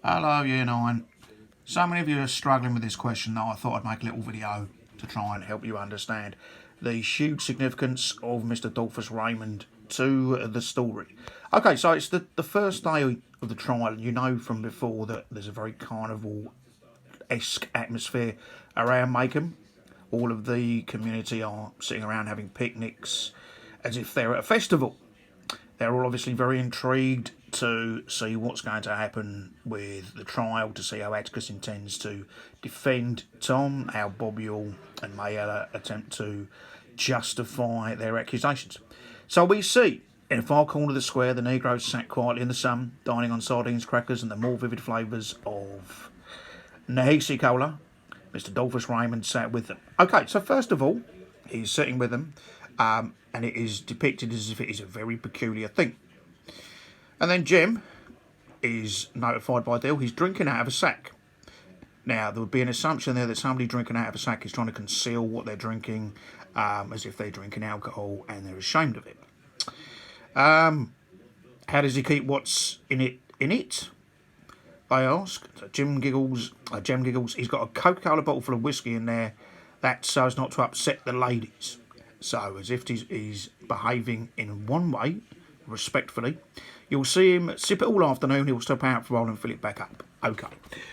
Hello, Year 9. So many of you are struggling with this question that I thought I'd make a little video to try and help you understand the huge significance of Mr. Dolphus Raymond to the story. Okay, so it's the first day of the trial, and you know from before that there's a very carnival-esque atmosphere around Macomb. All of the community are sitting around having picnics as if they're at a festival. They're all obviously very intrigued to see what's going to happen with the trial, to see how Atticus intends to defend Tom, how Bobby and Mayella attempt to justify their accusations. So we see, in a far corner of the square, the Negroes sat quietly in the sun, dining on sardines, crackers and the more vivid flavours of Nahisi Cola. Mr. Dolphus Raymond sat with them. Okay, so first of all, he's sitting with them, and it is depicted as if it is a very peculiar thing. And then Jim is notified by Dill he's drinking out of a sack. Now, there would be an assumption there that somebody drinking out of a sack is trying to conceal what they're drinking, as if they're drinking alcohol and they're ashamed of it. How does he keep what's in it? They ask. So Jem giggles. He's got a Coca-Cola bottle full of whiskey in there. That's so as not to upset the ladies. So, as if he's behaving in one way, respectfully. You'll see him sip it all afternoon. He'll step out for a while and fill it back up. Okay.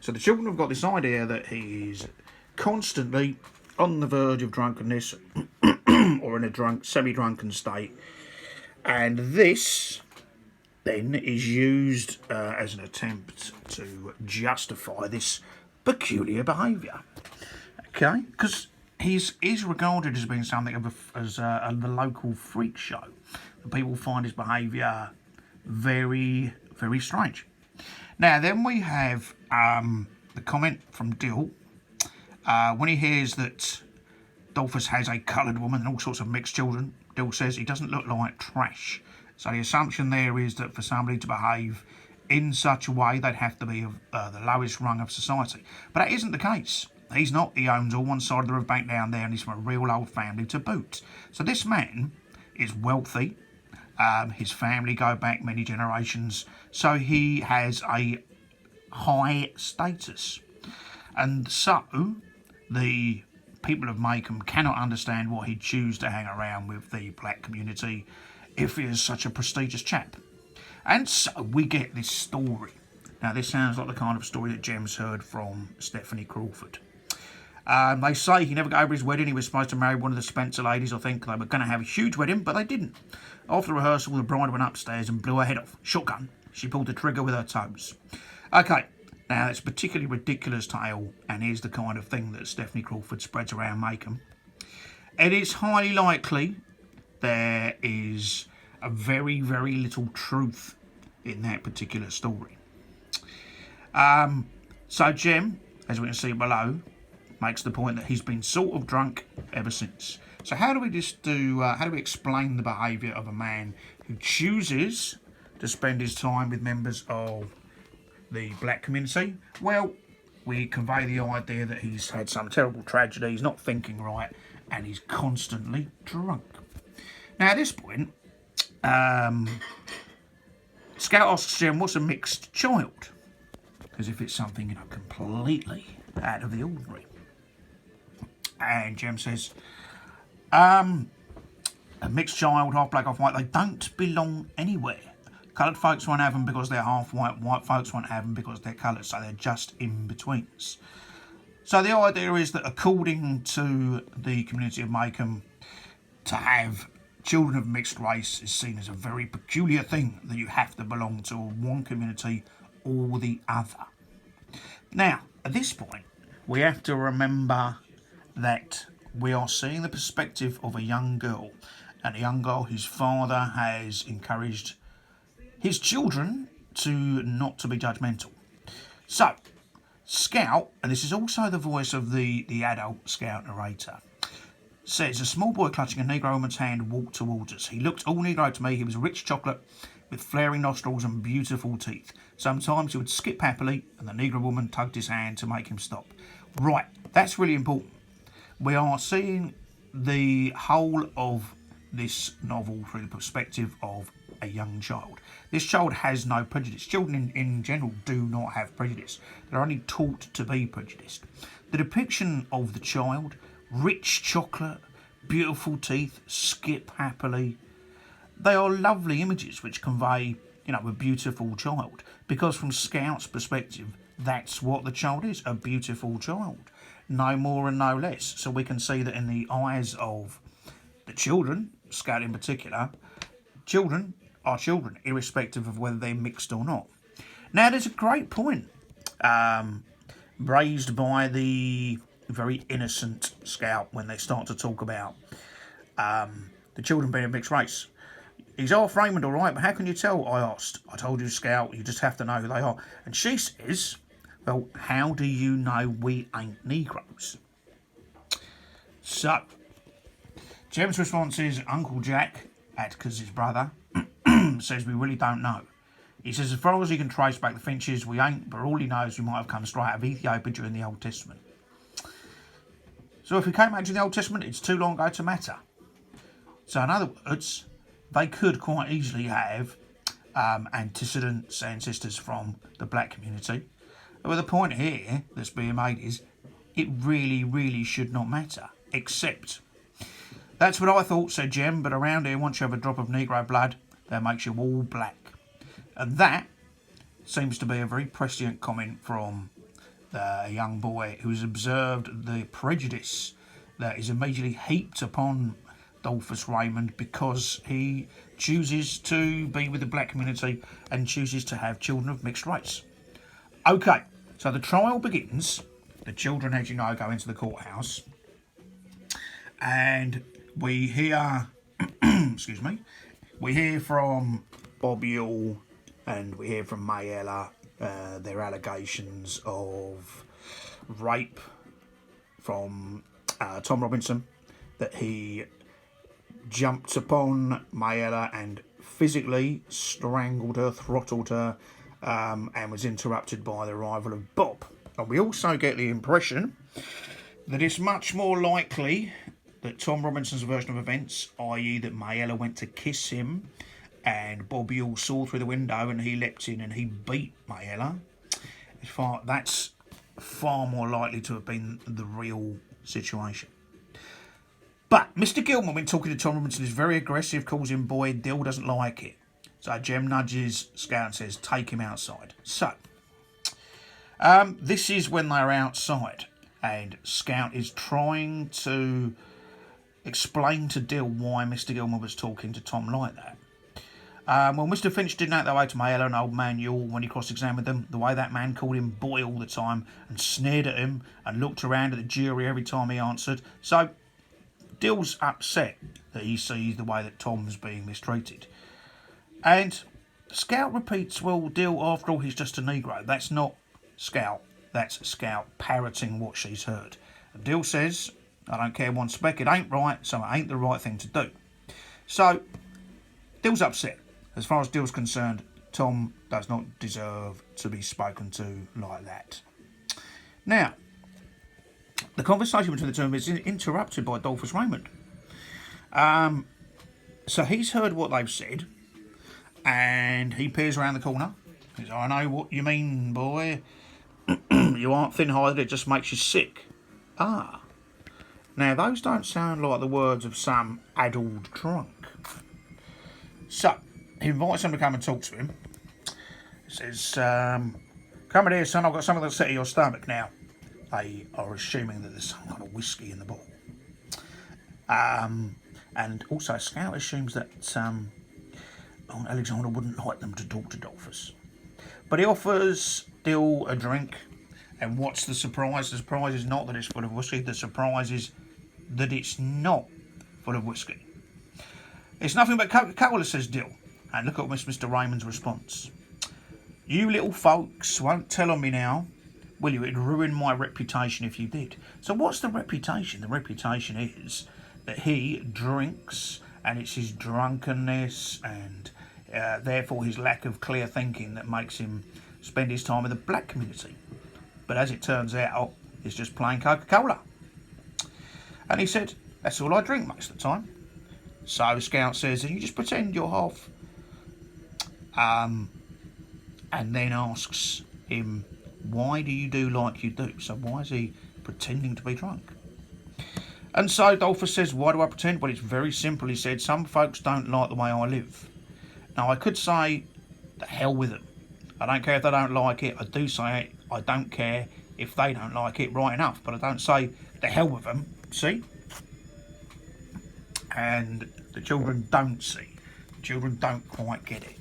So the children have got this idea that he's constantly on the verge of drunkenness or in a semi-drunken state. And this then is used as an attempt to justify this peculiar behaviour. Okay? Because he's regarded as being something of the local freak show. People find his behaviour very, very strange. Now, then we have the comment from Dill. When he hears that Dolphus has a coloured woman and all sorts of mixed children, Dill says he doesn't look like trash. So the assumption there is that for somebody to behave in such a way, they'd have to be of the lowest rung of society. But that isn't the case. He's not. He owns all one side of the riverbank down there, and he's from a real old family to boot. So this man is wealthy. His family go back many generations, so he has a high status. And so the people of Macomb cannot understand why he'd choose to hang around with the black community if he is such a prestigious chap. And so we get this story. Now, this sounds like the kind of story that Jem's heard from Stephanie Crawford. They say he never got over his wedding. He was supposed to marry one of the Spencer ladies. I think they were going to have a huge wedding, but they didn't. After rehearsal, the bride went upstairs and blew her head off. Shotgun. She pulled the trigger with her toes. Okay, now it's a particularly ridiculous tale, and here's the kind of thing that Stephanie Crawford spreads around Macomb. It is highly likely there is a very, very little truth in that particular story. So Jem, as we can see below, makes the point that he's been sort of drunk ever since. So how do we explain the behaviour of a man who chooses to spend his time with members of the black community? Well, we convey the idea that he's had some terrible tragedy, he's not thinking right, and he's constantly drunk. Now at this point, Scout asks Jem, what's a mixed child? As if it's something, completely out of the ordinary. And Jem says, a mixed child, half black, half white, they don't belong anywhere. Coloured folks won't have them because they're half white, white folks won't have them because they're coloured, so they're just in-betweens. So the idea is that according to the community of Macomb, to have children of mixed race is seen as a very peculiar thing, that you have to belong to one community or the other. Now, at this point, we have to remember that we are seeing the perspective of a young girl, and a young girl whose father has encouraged his children not to be judgmental. So, Scout, and this is also the voice of the adult Scout narrator, says a small boy clutching a Negro woman's hand walked towards us. He looked all Negro to me. He was rich chocolate with flaring nostrils and beautiful teeth. Sometimes he would skip happily, and the Negro woman tugged his hand to make him stop. Right, that's really important. We are seeing the whole of this novel through the perspective of a young child. This child has no prejudice. Children in general do not have prejudice. They're only taught to be prejudiced. The depiction of the child, rich chocolate, beautiful teeth, skip happily, they are lovely images which convey, a beautiful child. Because from Scout's perspective, that's what the child is, a beautiful child. No more and no less. So we can see that in the eyes of the children, Scout in particular, children are children, irrespective of whether they're mixed or not. Now, there's a great point raised by the very innocent Scout when they start to talk about the children being a mixed race. He's half Raymond, all right, but how can you tell? I asked. I told you, Scout, you just have to know who they are. And she says, well, how do you know we ain't Negroes? So, Jem's response is Uncle Jack, Atticus's brother, says we really don't know. He says as far as he can trace back the Finches, we ain't, but all he knows we might have come straight out of Ethiopia during the Old Testament. So if we came back to the Old Testament, it's too long ago to matter. So in other words, they could quite easily have antecedents, ancestors from the black community. But the point here that's being made is it really, really should not matter. Except, that's what I thought, said Jem, but around here, once you have a drop of Negro blood, that makes you all black. And that seems to be a very prescient comment from the young boy who's observed the prejudice that is immediately heaped upon Dolphus Raymond because he chooses to be with the black community and chooses to have children of mixed race. Okay, so the trial begins. The children, as you know, go into the courthouse. And we hear, excuse me, we hear from Bob Yule and we hear from Mayella their allegations of rape from Tom Robinson, that he jumped upon Mayella and physically strangled her, throttled her, and was interrupted by the arrival of Bob. And we also get the impression that it's much more likely that Tom Robinson's version of events, i.e. that Mayella went to kiss him and Bob Yule saw through the window and he leapt in and he beat Mayella, that's far more likely to have been the real situation. But Mr. Gilman, when talking to Tom Robinson, is very aggressive, calls him boy. Dill doesn't like it. So Jem nudges Scout and says, take him outside. So, this is when they're outside and Scout is trying to explain to Dill why Mr. Gilman was talking to Tom like that. Well, Mr. Finch didn't act that way to Mayella and old man Yule when he cross-examined them. The way that man called him boy all the time and sneered at him and looked around at the jury every time he answered. So, Dill's upset that he sees the way that Tom's being mistreated. And Scout repeats, well, Dill, after all, he's just a Negro. That's not Scout. That's Scout parroting what she's heard. And Dill says, I don't care one speck, it ain't right, so it ain't the right thing to do. So, Dill's upset. As far as Dill's concerned, Tom does not deserve to be spoken to like that. Now, the conversation between the two of them is interrupted by Dolphus Raymond. So he's heard what they've said, and he peers around the corner. He says, I know what you mean, boy. You aren't thin-hided, it just makes you sick. Ah. Now, those don't sound like the words of some addled drunk. So, he invites them to come and talk to hin. He says, come in here, son, I've got something to set to your stomach now. They are assuming that there's some kind of whiskey in the bottle. And also, Scout assumes that Alexander wouldn't like them to talk to Dolphus. But he offers Dill a drink, and what's the surprise? The surprise is not that it's full of whiskey, the surprise is that it's not full of whiskey. It's nothing but Coca-Cola, says Dill. And look at Mr. Raymond's response. You little folks won't tell on me now, will you? It'd ruin my reputation if you did. So what's the reputation? The reputation is that he drinks, and it's his drunkenness and therefore his lack of clear thinking that makes him spend his time in the black community. But as it turns out, it's just plain Coca-Cola. And he said, that's all I drink most of the time. So Scout says, and you just pretend you're half and then asks him, why do you do like you do? So why is he pretending to be drunk? And so Dolphus says, why do I pretend? Well, it's very simple. He said, some folks don't like the way I live. Now, I could say, the hell with them. I don't care if they don't like it. I do say it. I don't care if they don't like it, right enough. But I don't say, the hell with them. See? And the children don't see. The children don't quite get it.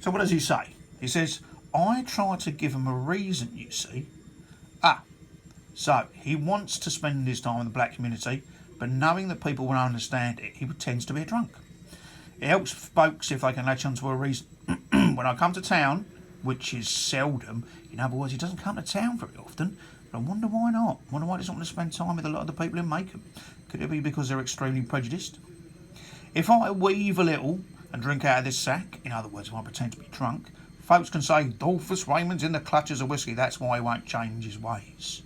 So what does he say? He says, I try to give him a reason, you see. So he wants to spend his time in the black community, but knowing that people won't understand it, he pretends to be a drunk. It helps folks if they can latch onto a reason. When I come to town, which is seldom, in other words, he doesn't come to town very often, but I wonder why not. I wonder why he doesn't want to spend time with a lot of the people in Macomb. Could it be because they're extremely prejudiced? If I weave a little and drink out of this sack, in other words, if I pretend to be drunk, folks can say, Dolphus Raymond's in the clutches of whiskey, that's why he won't change his ways.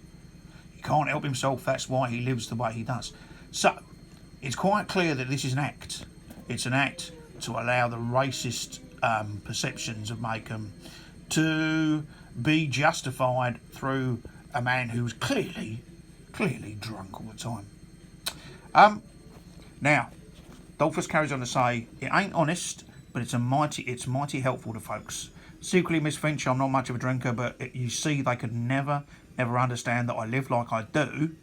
He can't help himself, that's why he lives the way he does. So, it's quite clear that this is an act. It's an act to allow the racist perceptions of Macomb to be justified through a man who's clearly drunk all the time. Now, Dolphus carries on to say, it ain't honest, but it's mighty helpful to folks. Secretly, Miss Finch, I'm not much of a drinker, but you see, they could never understand that I live like I do,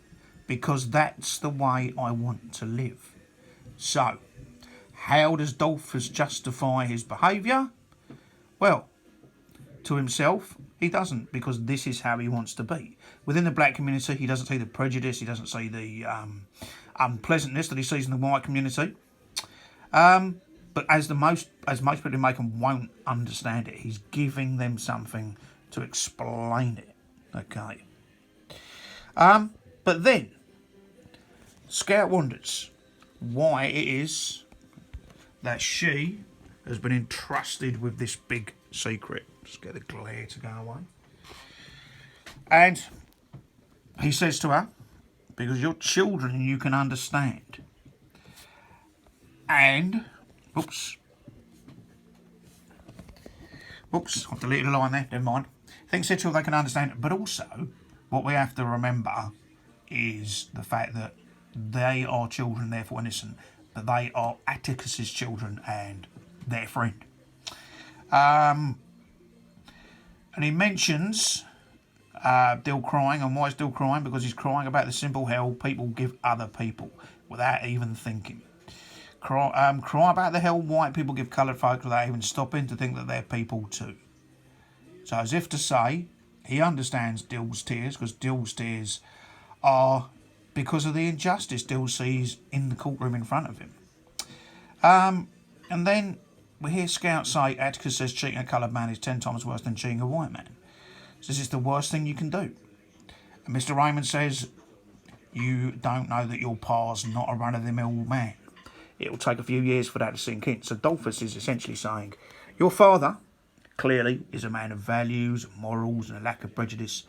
because that's the way I want to live. So, how does Dolphus justify his behaviour? Well, to himself, he doesn't, because this is how he wants to be. Within the black community, he doesn't see the prejudice, he doesn't see the unpleasantness that he sees in the white community. But as most people in Macomb won't understand it, he's giving them something to explain it. Okay. But then, Scout wonders why it is that she has been entrusted with this big secret. Just get the glare to go away. And he says to her, because you're children and you can understand. And, oops, I've deleted a line there, never mind. Things said to they can understand it, but also what we have to remember is the fact that they are children, therefore innocent, but they are Atticus's children and their friend. And he mentions Dill crying, and why is Dill crying? Because he's crying about the simple hell people give other people without even thinking. Cry about the hell white people give coloured folk without even stopping to think that they're people too. So as if to say, he understands Dill's tears, because Dill's tears are because of the injustice Dill sees in the courtroom in front of him. And then we hear Scout say, Atticus says cheating a coloured man is 10 times worse than cheating a white man. Says it's the worst thing you can do. And Mr. Raymond says, you don't know that your pa's not a run-of-the-mill man. It'll take a few years for that to sink in. So Dolphus is essentially saying, your father clearly is a man of values, morals, and a lack of prejudice,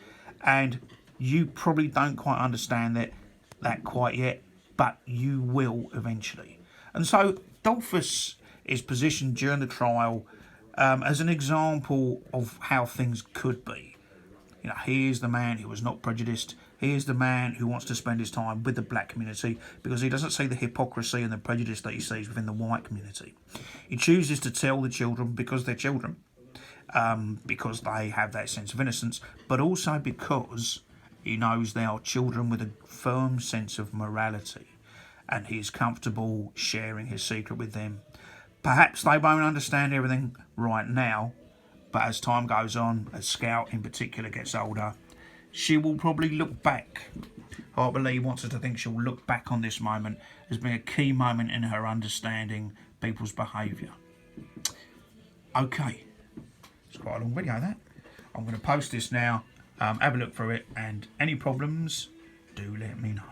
and you probably don't quite understand that quite yet, but you will eventually. And so Dolphus is positioned during the trial as an example of how things could be. You know, he is the man who is not prejudiced. He is the man who wants to spend his time with the black community because he doesn't see the hypocrisy and the prejudice that he sees within the white community. He chooses to tell the children because they're children, because they have that sense of innocence, but also because he knows they are children with a firm sense of morality, and he is comfortable sharing his secret with them. Perhaps they won't understand everything right now, but as time goes on, as Scout in particular gets older, she will probably look back. I believe wants her to think she'll look back on this moment as being a key moment in her understanding people's behaviour. Okay, it's quite a long video that. I'm going to post this now, have a look through it, and any problems, do let me know.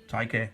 Take care.